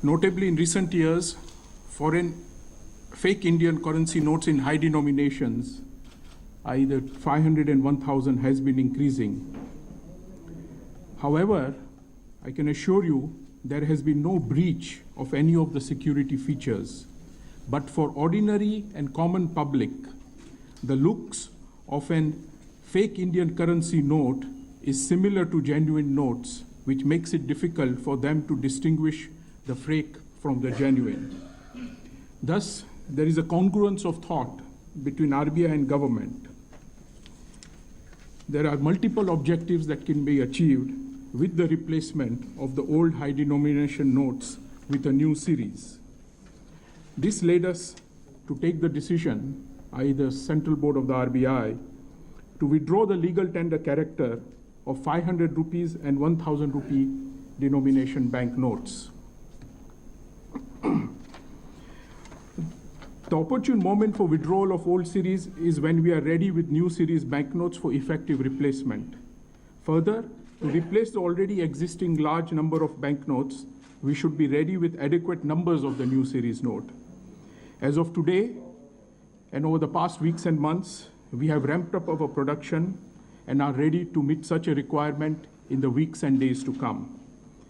Notably, in recent years, foreign fake Indian currency notes in high denominations, either 500 and 1,000, has been increasing. However, I can assure you there has been no breach of any of the security features. But for ordinary and common public, the looks of an fake Indian currency note is similar to genuine notes, which makes it difficult for them to distinguish the fake from the genuine. Thus, there is a congruence of thought between RBI and government. There are multiple objectives that can be achieved with the replacement of the old high denomination notes with a new series. This led us to take the decision, the Central Board of the RBI, to withdraw the legal tender character of 500 rupees and 1,000 rupee denomination bank notes. The opportune moment for withdrawal of old series is when we are ready with new series banknotes for effective replacement. Further, to replace the already existing large number of banknotes, we should be ready with adequate numbers of the new series note. As of today, and over the past weeks and months, we have ramped up our production and are ready to meet such a requirement in the weeks and days to come.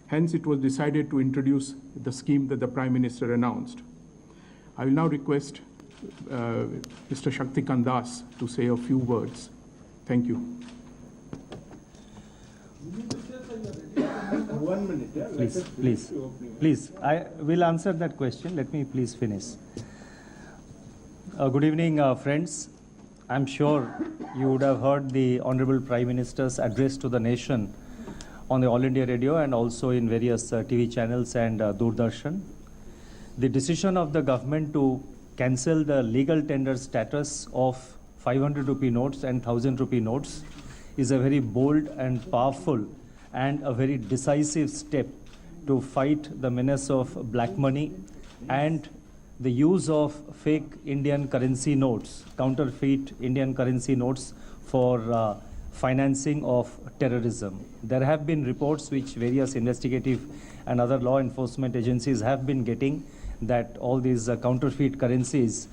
Hence, it was decided to introduce the scheme that the Prime Minister announced. I will now request Mr. Shaktikant Das to say a few words. Thank you. 1 minute. Yeah? Please. I will answer that question. Let me please finish. Good evening, friends. I'm sure you would have heard the Honorable Prime Minister's address to the nation on the All India Radio and also in various TV channels and Doordarshan. The decision of the government to cancel the legal tender status of 500 rupee notes and 1,000 rupee notes is a very bold and powerful and a very decisive step to fight the menace of black money and the use of fake Indian currency notes, counterfeit Indian currency notes for financing of terrorism. There have been reports which various investigative and other law enforcement agencies have been getting that all these counterfeit currencies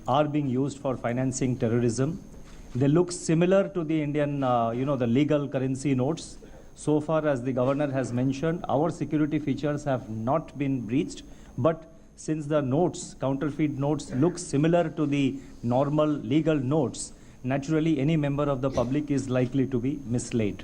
are being used for financing terrorism. They look similar to the Indian, the legal currency notes. So far as the governor has mentioned, our security features have not been breached, but since the notes, counterfeit notes, look similar to the normal legal notes, naturally any member of the public is likely to be misled.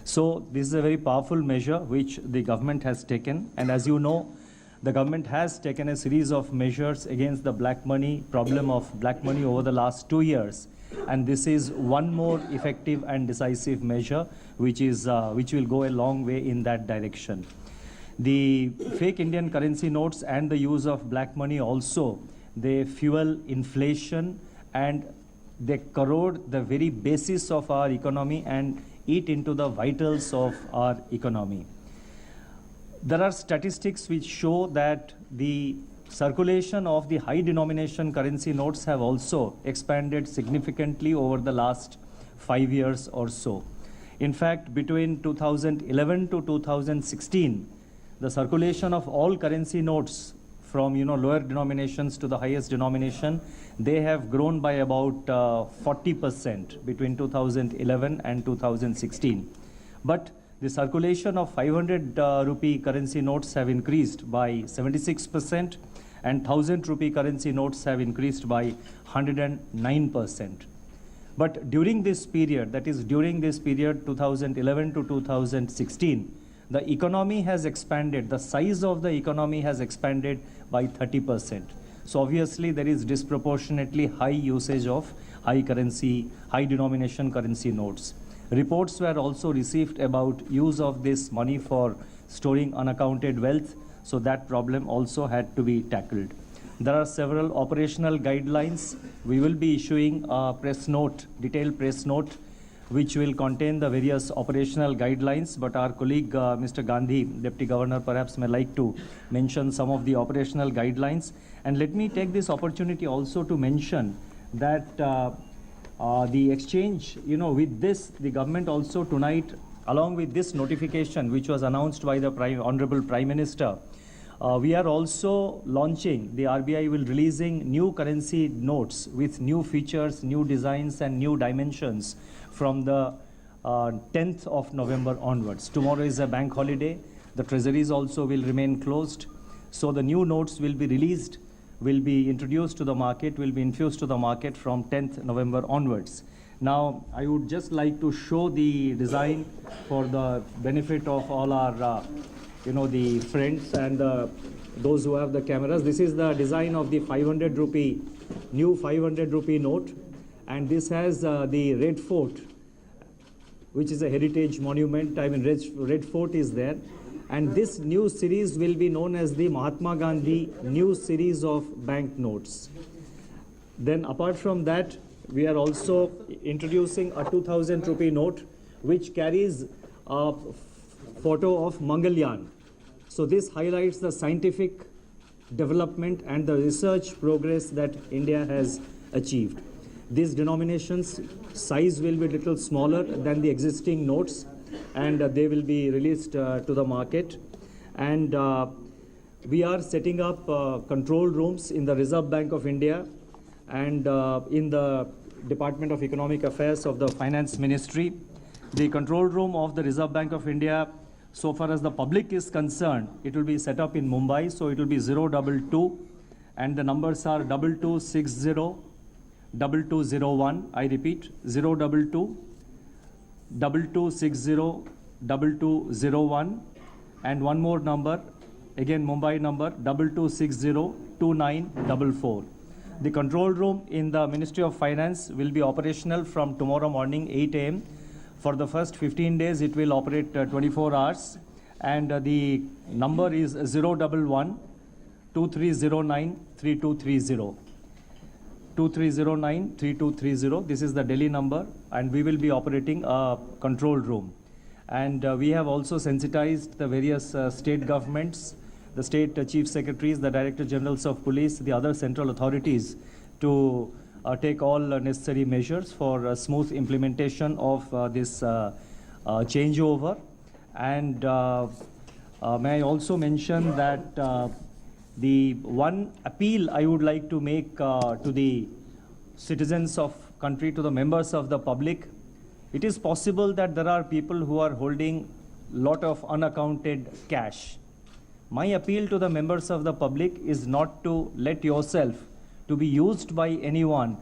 So this is a very powerful measure which the government has taken, and as you know, the government has taken a series of measures against the black money, problem of black money over the last 2 years. And this is one more effective and decisive measure which will go a long way in that direction. The fake Indian currency notes and the use of black money also, they fuel inflation and they corrode the very basis of our economy and eat into the vitals of our economy. There are statistics which show that the circulation of the high denomination currency notes have also expanded significantly over the last 5 years or so. In fact, between 2011 to 2016, the circulation of all currency notes from lower denominations to the highest denomination, they have grown by about 40% between 2011 and 2016. But the circulation of 500 rupee currency notes have increased by 76% and 1,000 rupee currency notes have increased by 109%. But during this period, that is during this period 2011 to 2016, the economy has expanded, the size of the economy has expanded by 30%. So obviously there is disproportionately high usage of high denomination currency notes. Reports were also received about use of this money for storing unaccounted wealth, so that problem also had to be tackled. There are several operational guidelines. We will be issuing a press note, detailed press note, which will contain the various operational guidelines, but our colleague Mr. Gandhi, Deputy Governor, perhaps may like to mention some of the operational guidelines. And let me take this opportunity also to mention that the exchange, with this, the government also tonight, along with this notification, which was announced by the Honorable Prime Minister, We are also launching, the RBI will releasing new currency notes with new features, new designs and new dimensions from the 10th of November onwards. Tomorrow is a bank holiday. The treasuries also will remain closed. So the new notes will be released, will be introduced to the market, will be infused to the market from 10th November onwards. Now, I would just like to show the design for the benefit of all our the friends and those who have the cameras. This is the design of the 500 rupee, new 500 rupee note. And this has the Red Fort, which is a heritage monument. I mean, Red Fort is there. And this new series will be known as the Mahatma Gandhi new series of bank notes. Then apart from that, we are also introducing a 2000 rupee note, which carries a photo of Mangalyaan. So this highlights the scientific development and the research progress that India has achieved. These denominations size will be a little smaller than the existing notes, and they will be released to the market. And we are setting up control rooms in the Reserve Bank of India and in the Department of Economic Affairs of the Finance Ministry. The control room of the Reserve Bank of India, so far as the public is concerned, it will be set up in Mumbai, so it will be 022, and the numbers are 2260 2201. I repeat, 022 2260 2201, and one more number, again Mumbai number, 2260 2944. The control room in the Ministry of Finance will be operational from tomorrow morning 8 a.m. For the first 15 days, it will operate 24 hours. And the number is 011 2309 3230. 2309 3230. This is the Delhi number, and we will be operating a control room. And we have also sensitized the various state governments, the state chief secretaries, the director generals of police, the other central authorities to take all necessary measures for smooth implementation of this changeover. And may I also mention that the one appeal I would like to make to the citizens of country, to the members of the public, it is possible that there are people who are holding lot of unaccounted cash. My appeal to the members of the public is not to let yourself to be used by anyone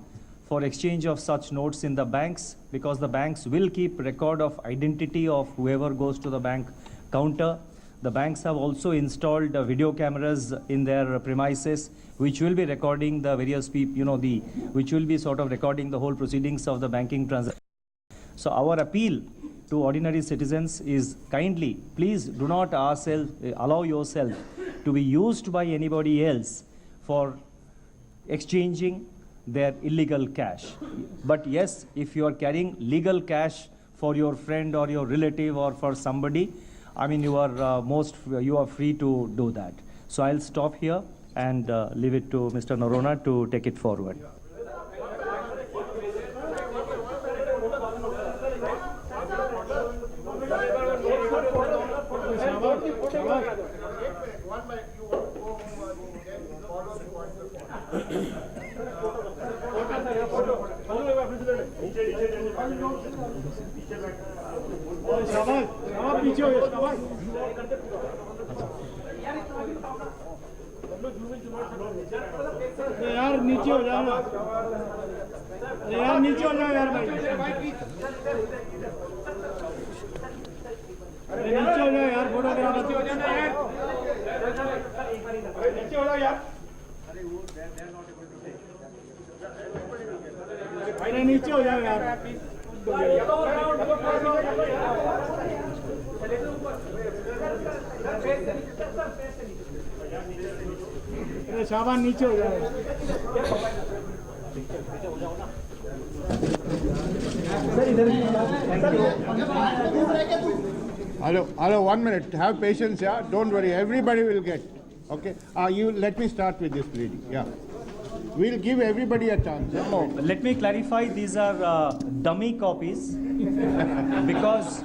for exchange of such notes in the banks, because the banks will keep record of identity of whoever goes to the bank counter. The banks have also installed video cameras in their premises, which will be recording the various people, which will be sort of recording the whole proceedings of the banking transaction. So our appeal to ordinary citizens is kindly, please do not allow yourself to be used by anybody else for exchanging their illegal cash. But yes, if you are carrying legal cash for your friend or your relative or for somebody, I mean, you are free to do that. So I'll stop here and leave it to Mr. Narendra to take it forward. यार नीचे हो जाओ ना, यार नीचे हो जाओ यार भाई, अरे नीचे हो जाओ यार, फोटोग्राफर नीचे हो जाना यार, नीचे हो जाओ यार, अरे नीचे हो जाओ यार, अरे शाबाश नीचे हो जाओ। Hello, 1 minute. Have patience, yeah. Don't worry. Everybody will get. Okay. You let me start with this lady. Yeah. We'll give everybody a chance. Yeah? Oh, let me clarify. These are dummy copies because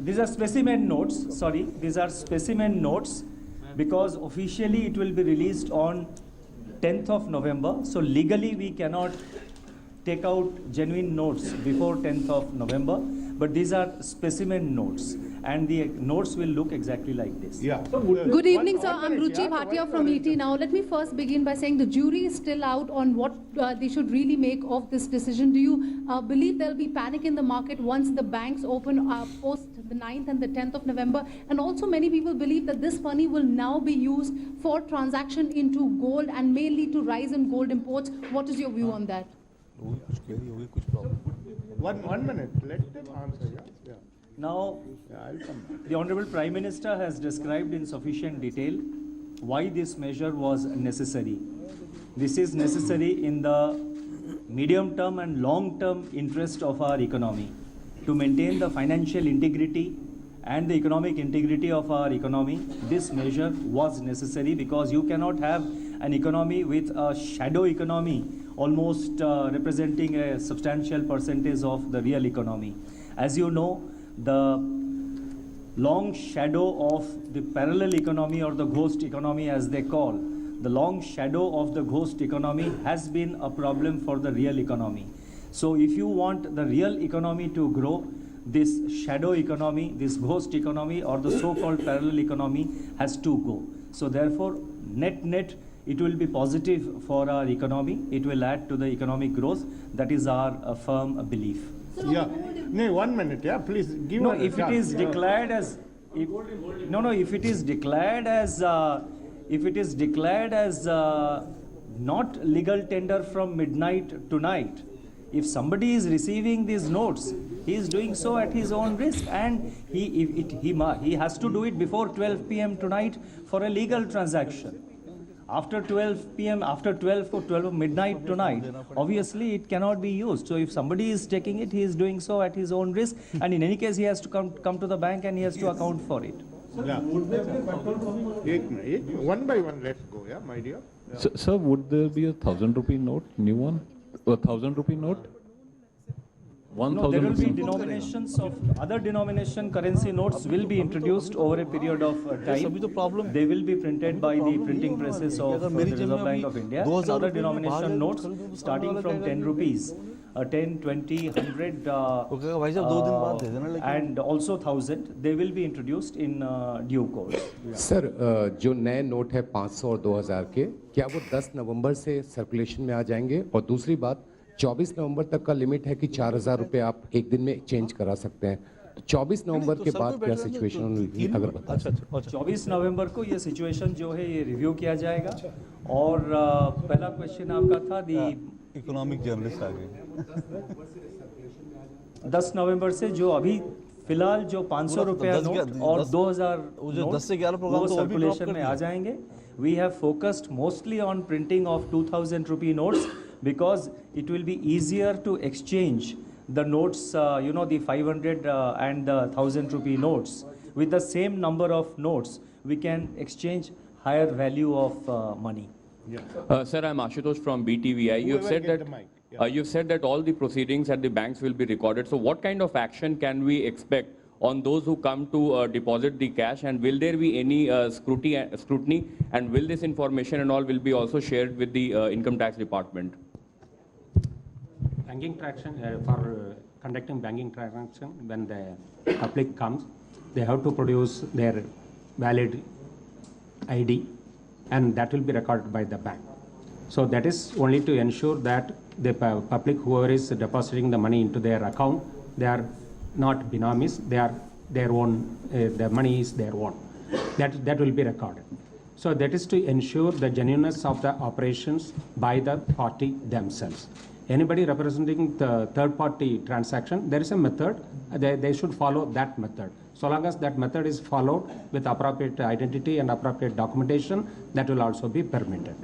these are specimen notes. Sorry, these are specimen notes. because officially it will be released on 10th of November. So legally we cannot take out genuine notes before 10th of November, but these are specimen notes, and the notes will look exactly like this. Yeah. Good evening, sir. I'm minute, Ruchi yeah, Bhatia one from minute. ET Now. Let me first begin by saying the jury is still out on what they should really make of this decision. Do you believe there'll be panic in the market once the banks open post the 9th and the 10th of November? And also many people believe that this money will now be used for transaction into gold and may lead to rise in gold imports. What is your view on that? One minute, let them answer, yeah? Yeah, Now, yeah, I'll come back. the Honorable Prime Minister has described in sufficient detail why this measure was necessary. This is necessary in the medium term and long term interest of our economy, to maintain the financial integrity and the economic integrity of our economy. This measure was necessary because you cannot have an economy with a shadow economy almost representing a substantial percentage of the real economy. As you know, the long shadow of the parallel economy, or the ghost economy as they call, the long shadow of the ghost economy has been a problem for the real economy. So if you want the real economy to grow, this shadow economy, this ghost economy, or the so-called parallel economy has to go. So therefore, net, it will be positive for our economy. It will add to the economic growth. That is our firm belief. Yeah, no, 1 minute, yeah, please give No, her a if it chance, is yeah. declared as, if it is declared as, not legal tender from midnight to night, if somebody is receiving these notes, he is doing so at his own risk, and he has to do it before 12 p.m. tonight for a legal transaction. After 12 p.m., after 12 or 12 midnight tonight, obviously it cannot be used. So if somebody is taking it, he is doing so at his own risk, and in any case he has to come to the bank and he has to account for it. Yeah. One by one, let's go, yeah, my dear. Yeah. Sir, would there be a 1,000 rupee note, new one? A 1,000 rupee note? No, there 1,000 will be rupee. denominations of other denomination currency notes will be introduced over a period of time. They will be printed by the printing presses of the Reserve Bank of India. And other denomination notes starting from 10 rupees, 10, 20, 100 and also 1,000, they will be introduced in due course. Sir जो नए note है 500 और 2000 के, क्या वो 10 नवंबर से circulation में आ जाएंगे? और दूसरी बात, 24 नवंबर तक का लिमिट है कि 4,000 रुपए आप एक दिन में चेंज करा सकते हैं, तो 24 नवंबर के बाद क्या सिचुएशन होगी अगर बता सकें? 24 नवंबर को ये सिचुएशन जो है ये रिव्यू किया जाएगा। और पहला क्वेश्चन आपका था दी इकोनॉमिक जर्नलिस्ट आ गए 10 नवंबर से जो अभी फिलहाल जो 500 रुपया नोट और 2000 10 से 11 प्रोग्राम वो तो और भी drop सर्कुलेशन कर में दिए। आ जाएंगे। We have focused mostly on printing of 2000 rupee notes because it will be easier to exchange the notes, the 500 and the 1000 rupee notes. With the same number of notes, we can exchange higher value of money. Sir, I'm Ashutosh from BTVI. You've Whoever said get that the mic, yeah. you've said that all the proceedings at the banks will be recorded. So, what kind of action can we expect on those who come to deposit the cash, and will there be any scrutiny, and will this information and all will be also shared with the income tax department? Banking transaction for conducting banking transaction, when the public comes, they have to produce their valid ID, and that will be recorded by the bank. So that is only to ensure that the public, whoever is depositing the money into their account, they are not binamis, they are their own, the money is their own. That will be recorded. So that is to ensure the genuineness of the operations by the party themselves. Anybody representing the third party transaction, there is a method, they should follow that method. So long as that method is followed with appropriate identity and appropriate documentation, that will also be permitted.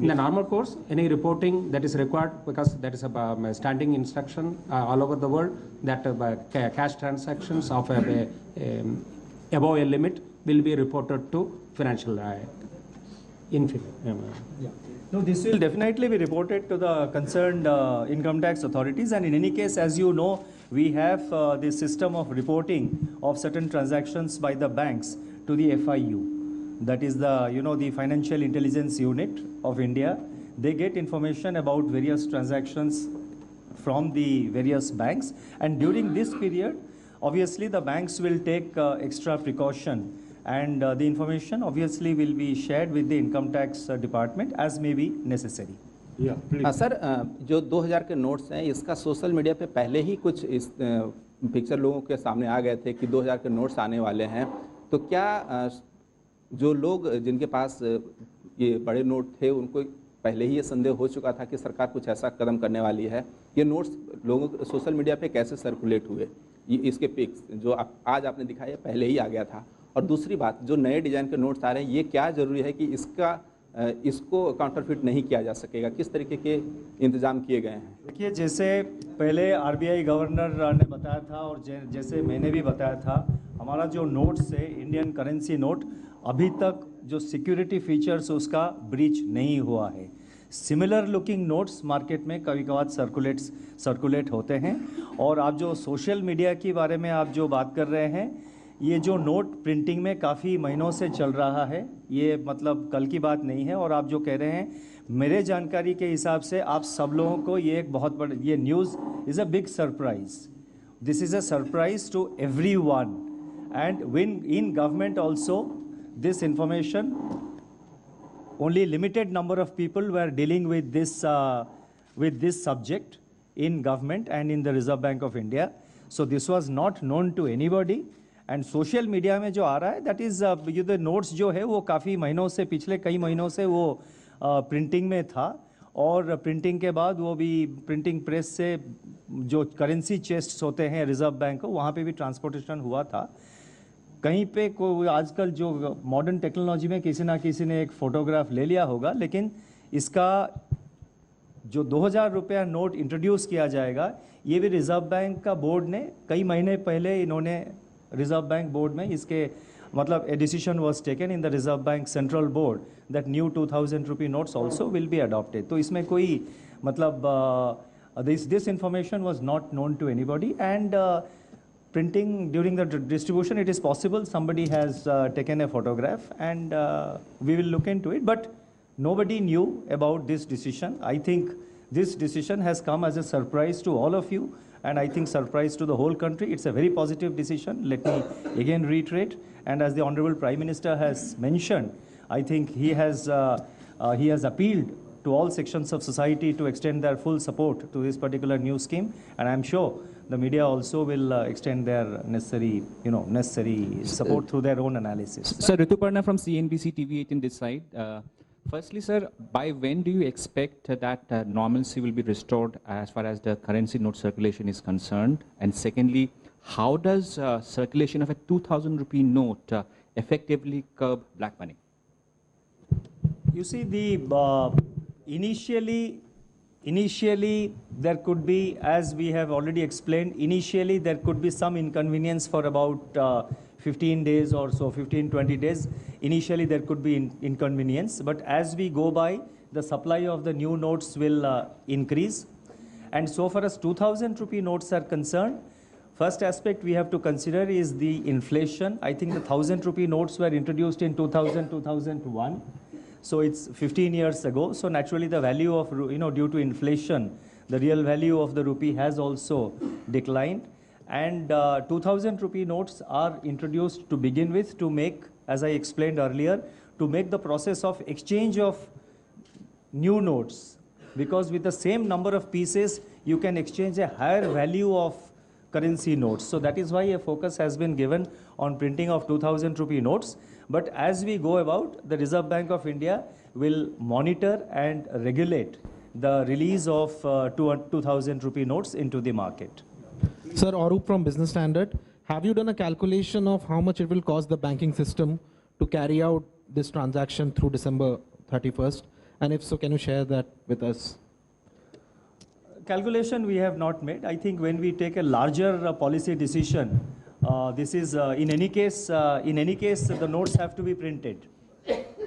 In the normal course, any reporting that is required, because that is a standing instruction all over the world, that cash transactions of above a limit will be reported to financial No, this will definitely be reported to the concerned income tax authorities, and in any case, as you know, we have this system of reporting of certain transactions by the banks to the FIU. that is the, the Financial Intelligence Unit of India. They get information about various transactions from the various banks, and during this period, obviously the banks will take extra precaution, and the information obviously will be shared with the income tax department as may be necessary. Yeah, please. हाँ sir, जो 2000 के notes हैं इसका social media पे पहले ही कुछ इस picture लोगों के सामने आ गए थे कि 2000 के नोट्स आने वाले हैं, तो क्या जो लोग जिनके पास ये बड़े नोट थे उनको पहले ही ये संदेह हो चुका था कि सरकार कुछ ऐसा कदम करने वाली है? ये नोट्स लोगों सोशल मीडिया पे कैसे सर्कुलेट हुए? ये इसके पिक्स जो आज आपने दिखाया पहले ही आ गया था। और दूसरी बात, जो नए डिज़ाइन के नोट्स आ रहे हैं, ये क्या ज़रूरी है कि इसको काउंटरफिट नहीं किया जा सकेगा? किस तरीके के इंतजाम किए गए हैं? देखिए, जैसे पहले RBI गवर्नर ने बताया था और जैसे मैंने भी बताया था, हमारा जो नोट्स है इंडियन करेंसी नोट, अभी तक जो सिक्योरिटी फीचर्स उसका ब्रीच नहीं हुआ है। सिमिलर लुकिंग नोट्स मार्केट में कभी कभार सर्कुलेट होते हैं। और आप जो सोशल मीडिया के बारे में आप जो बात कर रहे हैं, ये जो नोट प्रिंटिंग में काफ़ी महीनों से चल रहा है, ये मतलब कल की बात नहीं है। और आप जो कह रहे हैं, मेरे जानकारी के हिसाब से आप सब लोगों को ये एक बहुत बड़ा ये news is a big surprise. This is a surprise to everyone, and when in government also this information, only limited number of people were dealing with this subject in government and in the Reserve Bank of India. So this was not known to anybody. And social media में जो आ रहा है, that is ये the notes जो है वो काफ़ी महीनों से, पिछले कई महीनों से वो प्रिंटिंग में था। और प्रिंटिंग के बाद वो भी प्रिंटिंग प्रेस से जो करेंसी चेस्ट्स होते हैं रिजर्व बैंक को, वहाँ पे भी ट्रांसपोर्टेशन हुआ था। कहीं पे कोई आजकल जो मॉडर्न टेक्नोलॉजी में किसी ना किसी ने एक फ़ोटोग्राफ ले लिया होगा, लेकिन इसका जो 2000 रुपया नोट इंट्रोड्यूस किया जाएगा, ये भी रिजर्व बैंक का बोर्ड ने कई महीने पहले इन्होंने रिजर्व बैंक बोर्ड में इसके मतलब a decision was taken in the Reserve Bank Central Board that new 2000 rupee notes also will be adopted. तो इसमें कोई मतलब this information was not known to anybody, and printing during the distribution, it is possible somebody has taken a photograph, and we will look into it, but nobody knew about this decision. I think this decision has come as a surprise to all of you, and I think surprise to the whole country. It's a very positive decision. Let me again reiterate, and as the Honorable Prime Minister has mentioned, I think he has appealed to all sections of society to extend their full support to this particular new scheme, and I'm sure the media also will extend their necessary support through their own analysis. Sir, Rituparna from CNBC TV18 this side. Firstly, sir, by when do you expect that normalcy will be restored as far as the currency note circulation is concerned? And secondly, how does circulation of a 2000 rupee note effectively curb black money? You see, initially there could be, as we have already explained, initially there could be some inconvenience for about 15 days or so, 15-20 days. Initially there could be inconvenience, but as we go by, the supply of the new notes will increase. And so far as 2000 rupee notes are concerned, first aspect we have to consider is the inflation. I think the 1000 rupee notes were introduced in 2000-2001. So it's 15 years ago. So naturally the value of, due to inflation, the real value of the rupee has also declined. And 2000 rupee notes are introduced to begin with to make, as I explained earlier, to make the process of exchange of new notes. Because with the same number of pieces, you can exchange a higher value of currency notes. So that is why a focus has been given on printing of 2000 rupee notes. But as we go about, the Reserve Bank of India will monitor and regulate the release of 2000 rupee notes into the market. Sir, Arup from Business Standard. Have you done a calculation of how much it will cost the banking system to carry out this transaction through December 31st? And if so, can you share that with us? Calculation we have not made. I think when we take a larger policy decision, this is in any case the notes have to be printed.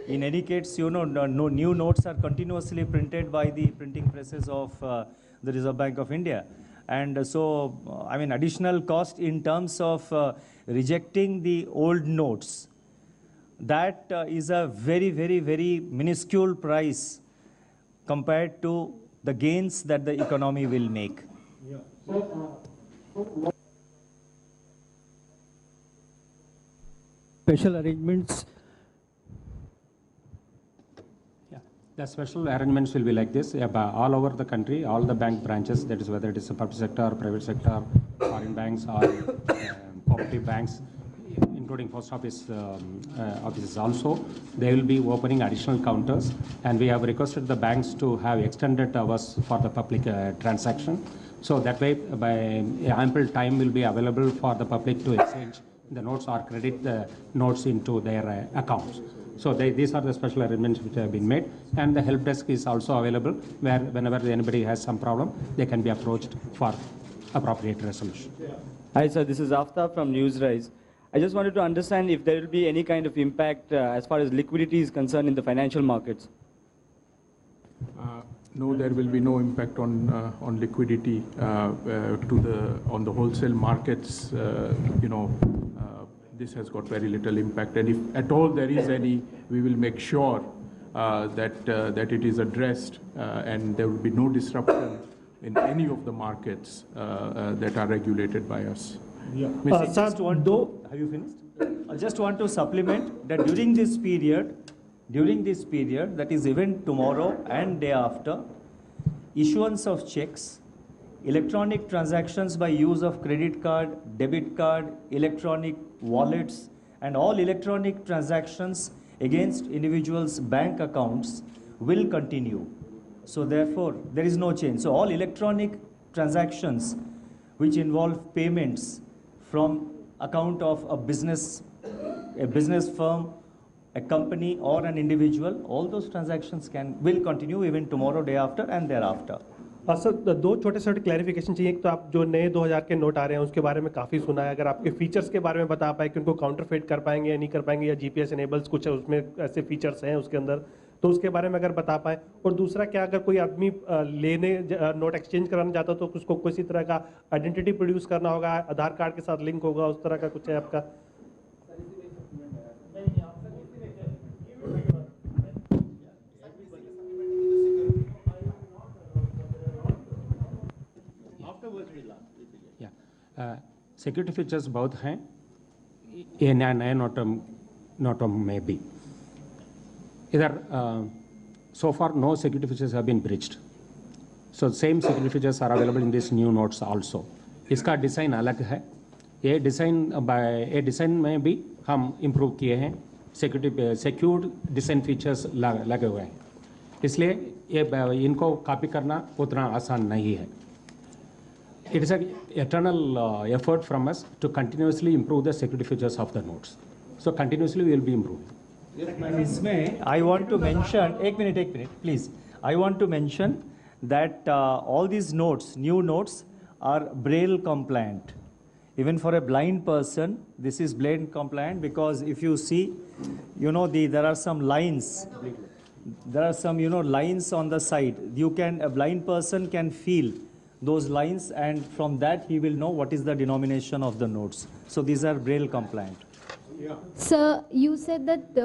In any case, no new notes are continuously printed by the printing presses of the Reserve Bank of India. And so, I mean, additional cost in terms of rejecting the old notes. that is a very, very, very minuscule price compared to the gains that the economy will make. Special arrangements. Yeah, the special arrangements will be like this. All over the country, all the bank branches, that is whether it is a public sector, private sector, foreign banks, or cooperative banks, including post office offices also, they will be opening additional counters, and we have requested the banks to have extended hours for the public transaction. So that way, by ample time will be available for the public to exchange the notes or credit the notes into their accounts. So these are the special arrangements which have been made, and the help desk is also available where whenever anybody has some problem, they can be approached for appropriate resolution. Hi sir, this is Aftab from Newsrise. I just wanted to understand if there will be any kind of impact as far as liquidity is concerned in the financial markets. No, there will be no impact on liquidity on the wholesale markets. This has got very little impact, and if at all there is any, we will make sure that it is addressed, and there will be no disruption in any of the markets that are regulated by us. Yeah. Have you finished? I just want to supplement that during this period, that is even tomorrow and day after, issuance of checks, electronic transactions by use of credit card, debit card, electronic wallets, and all electronic transactions against individuals' bank accounts will continue. So therefore, there is no change. So all electronic transactions which involve payments from account of a business firm, a company or an individual, all those transactions will continue even tomorrow, day after and thereafter. Sir दो छोटे छोटे clarification चाहिए। एक तो आप जो नए 2000 के नोट आ रहे हैं उसके बारे में काफ़ी सुना है, अगर आपके फीचर्स के बारे में बता पाए कि उनको काउंटरफेट कर पाएंगे या नहीं कर पाएंगे, या जीपीएस इनेबल्स कुछ उसमें ऐसे फीचर्स हैं उसके अंदर, तो उसके बारे में अगर बता पाए। और दूसरा, क्या अगर कोई आदमी लेने नोट एक्सचेंज कराना चाहता तो उसको किसी तरह का आइडेंटिटी प्रोड्यूस करना होगा, आधार कार्ड के साथ लिंक होगा, उस तरह का कुछ है आपका? सिक्योरिटी फीचर्स बहुत हैं, ये नए नोटों में भी। इधर so far no security features have been breached, so same security features are available in these new notes also. इसका डिज़ाइन अलग है, ये डिज़ाइन में भी हम इम्प्रूव किए हैं, सिक्योर्ड डिज़ाइन फीचर्स लगे हुए हैं, इसलिए ये इनको कॉपी करना उतना आसान नहीं है. It is an eternal effort from us to continuously improve the security features of the notes. So continuously we will be improving. इसमें I want to mention, एक minute, please. I want to mention that all these notes, new notes, are Braille compliant. Even for a blind person, this is Braille compliant, because if you see, there are some lines. There are some, lines on the side. A blind person can feel those lines, and from that he will know what is the denomination of the notes. So these are Braille compliant. Yeah. Sir, you said that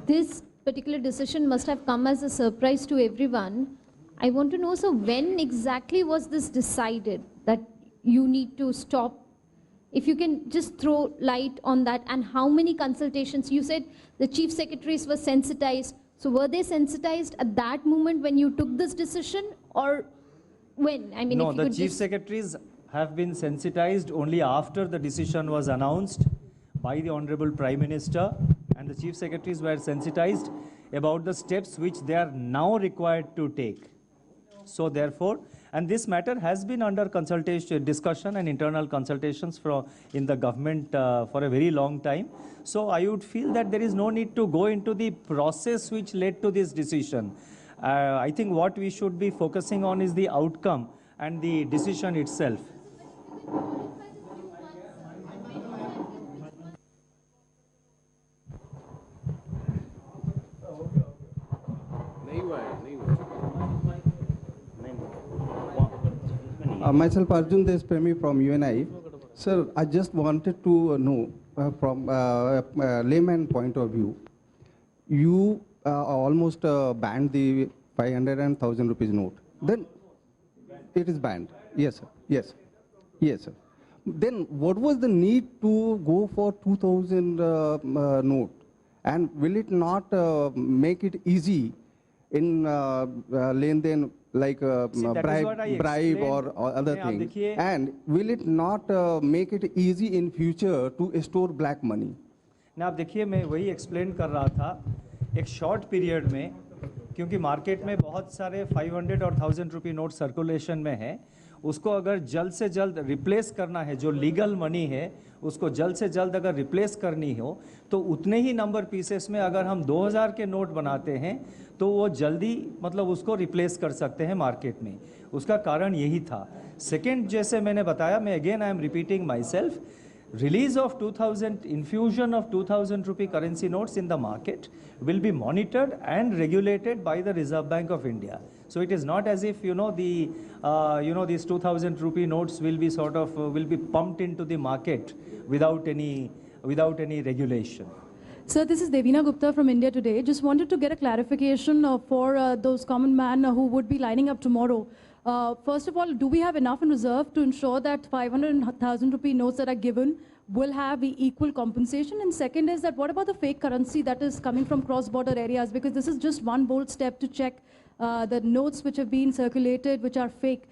this particular decision must have come as a surprise to everyone. I want to know, sir, when exactly was this decided that you need to stop? If you can just throw light on that, and how many consultations? You said the chief secretaries were sensitized. So were they sensitized at that moment when you took this decision, or when? I mean, no, if you the could chief just... secretaries have been sensitized only after the decision was announced by the Honorable Prime Minister, and the chief secretaries were sensitized about the steps which they are now required to take. So therefore, and this matter has been under consultation, discussion and internal consultations in the government for a very long time. So I would feel that there is no need to go into the process which led to this decision. I think what we should be focusing on is the outcome and the decision itself. Myself Arjun Deshpremi from UNI. Sir, I just wanted to know from layman point of view, you almost banned the 500 and 1,000 rupees note. Then it is banned. Yes, sir. Yes. Yes, sir. Then what was the need to go for 2,000 note? And will it not make it easy in len-den, like bribe or other things? And will it not make it easy in future to store black money? ना आप देखिए, मैं वही explain कर रहा था, एक short period में, क्योंकि मार्केट में बहुत सारे 500 और 1,000 रुपये नोट सर्कुलेशन में है, उसको अगर जल्द से जल्द रिप्लेस करना है, जो लीगल मनी है उसको जल्द से जल्द अगर रिप्लेस करनी हो, तो उतने ही नंबर पीसेस में अगर हम 2,000 के नोट बनाते हैं तो वो जल्दी मतलब उसको रिप्लेस कर सकते हैं मार्केट में। उसका कारण यही था। सेकेंड, जैसे मैंने बताया, मैं again I am repeating my self, release of 2,000, infusion of 2,000 rupee currency notes in the market will be monitored and regulated by the Reserve Bank of India. So it is not as if, these 2,000 rupee notes will be will be pumped into the market without any regulation. Sir, this is Devina Gupta from India Today. Just wanted to get a clarification for those common man who would be lining up tomorrow. First of all, do we have enough in reserve to ensure that 500 and 1,000 rupee notes that are given will have equal compensation? And second is that what about the fake currency that is coming from cross-border areas? Because this is just one bold step to check the notes which have been circulated, which are fake.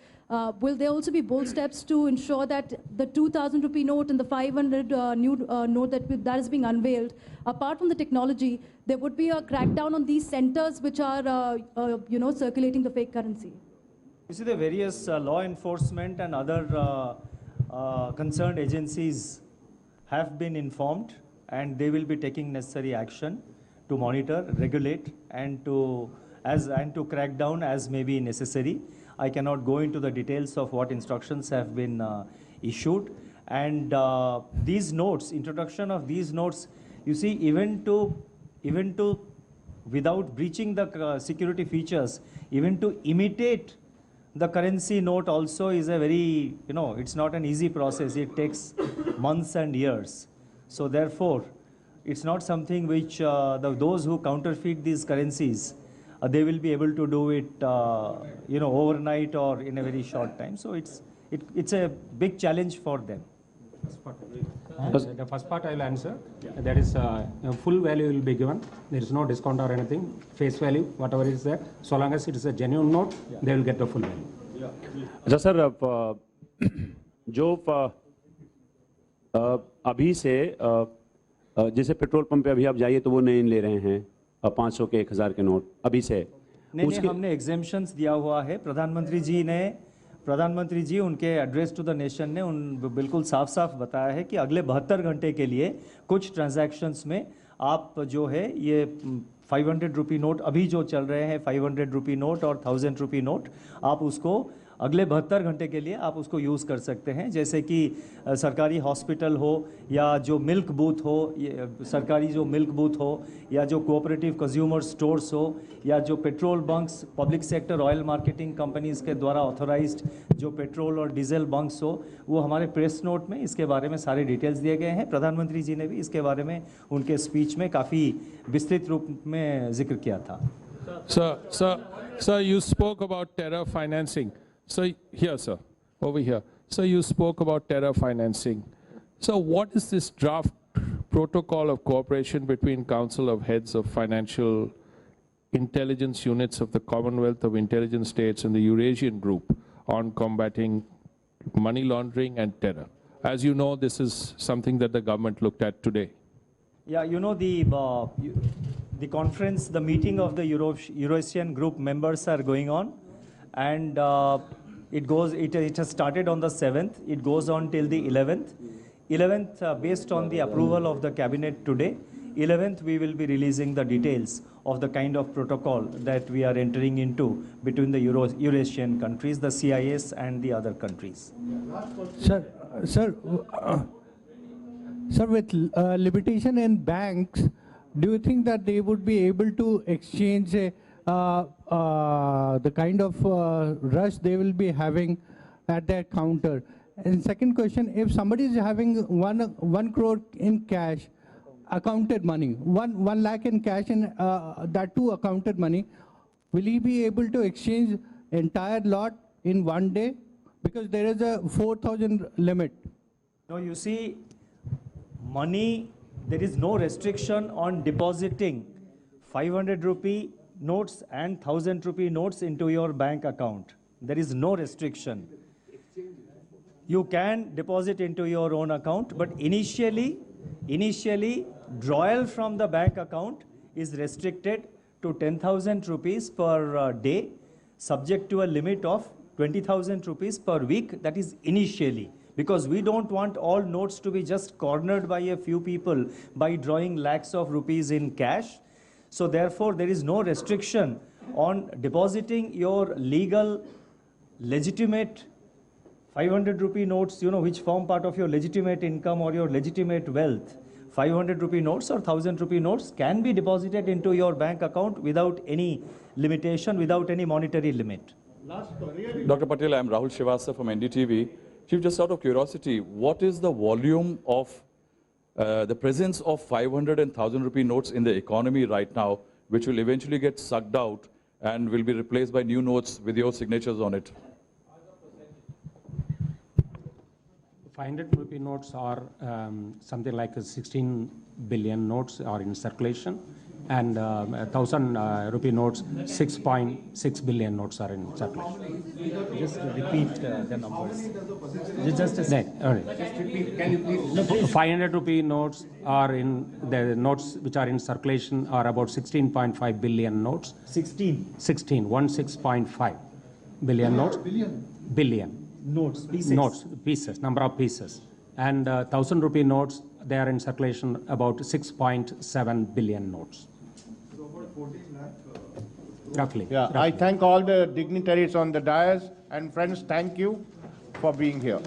Will there also be bold steps to ensure that the 2,000 rupee note and the 500 new note that is being unveiled, apart from the technology, there would be a crackdown on these centers which are, circulating the fake currency? You see, the various law enforcement and other concerned agencies have been informed, and they will be taking necessary action to monitor, regulate, and to crack down as may be necessary. I cannot go into the details of what instructions have been issued. And these notes, introduction of these notes, you see, even to without breaching the security features, even to imitate the currency note also is a very, it's not an easy process. It takes months and years. So therefore, it's not something which those who counterfeit these currencies, they will be able to do it, overnight or in a very short time. So it's a big challenge for them. The first part I will answer. That is, full value will be given. There is no discount or anything. Face value, whatever is there, so long as it is a genuine note, they will get the full value. अच्छा sir, जो अभी से जैसे petrol pump पे अभी आप जाइए तो वो नहीं ले रहे हैं 500 के 1,000 के नोट अभी से। नहीं, हमने एग्जेम्पशंस दिया हुआ है। प्रधानमंत्री जी उनके एड्रेस टू द नेशन ने बिल्कुल साफ साफ बताया है कि अगले 72 घंटे के लिए कुछ ट्रांजैक्शंस में आप जो है ये 500 रुपी नोट अभी जो चल रहे हैं 500 रुपी नोट और 1,000 रुपी नोट, आप उसको अगले 72 घंटे के लिए आप उसको यूज़ कर सकते हैं। जैसे कि सरकारी हॉस्पिटल हो या जो मिल्क बूथ हो, सरकारी जो मिल्क बूथ हो या जो कोऑपरेटिव कंज्यूमर स्टोर्स हो या जो petrol bunks, public sector oil marketing companies के द्वारा ऑथोराइज्ड जो पेट्रोल और डीजल बंक्स हो, वो हमारे प्रेस नोट में इसके बारे में सारे डिटेल्स दिए गए हैं। प्रधानमंत्री जी ने भी इसके बारे में उनके स्पीच में काफ़ी विस्तृत रूप में जिक्र किया था। Sir, you spoke about terror financing. So here, sir, over here. So you spoke about terror financing. So what is this draft protocol of cooperation between Council of Heads of Financial Intelligence Units of the Commonwealth of Intelligent States and the Eurasian Group on combating money laundering and terror? As you know, this is something that the government looked at today. Yeah, you know, the conference, the meeting of the Eurasian Group members are going on, and it has started on the 7th. It goes on till the 11th. 11th, based on the approval of the cabinet today, 11th we will be releasing the details of the kind of protocol that we are entering into between the Eurasian countries, the CIS and the other countries. Sir, with limitation in banks, do you think that they would be able to exchange the kind of rush they will be having at their counter? And second question, if somebody is having 1 crore in cash, accounted money, 1 lakh in cash and that too accounted money, will he be able to exchange entire lot in one day? Because there is a 4,000 limit. No, you see, money, there is no restriction on depositing 500 rupee notes and 1,000 rupee notes into your bank account. There is no restriction. You can deposit into your own account, but initially, drawal from the bank account is restricted to 10,000 rupees per day, subject to a limit of 20,000 rupees per week. That is initially, because we don't want all notes to be just cornered by a few people by drawing lakhs of rupees in cash. So therefore, there is no restriction on depositing your legal, legitimate 500 rupee notes, which form part of your legitimate income or your legitimate wealth. 500 rupee notes or 1,000 rupee notes can be deposited into your bank account without any limitation, without any monetary limit. Dr. Patel, I'm Rahul Srivastava from NDTV. Chief, just out of curiosity, what is the volume of the presence of 500 and 1,000 rupee notes in the economy right now, which will eventually get sucked out and will be replaced by new notes with your signatures on it? 500 rupee notes are something like 16 billion notes are in circulation, and 1,000 rupee notes, 6.6 billion notes are in circulation. Just repeat the numbers. Just a Just repeat. Can you please? 500 rupee notes are in, the notes which are in circulation are about 16.5 billion notes. 16.5 billion notes. Billion. Notes, pieces. Notes, pieces, number of pieces. And 1,000 rupee notes, they are in circulation about 6.7 billion notes. So about 14 lakh. Roughly. Yeah, roughly. I thank all the dignitaries on the dais, and friends, thank you for being here.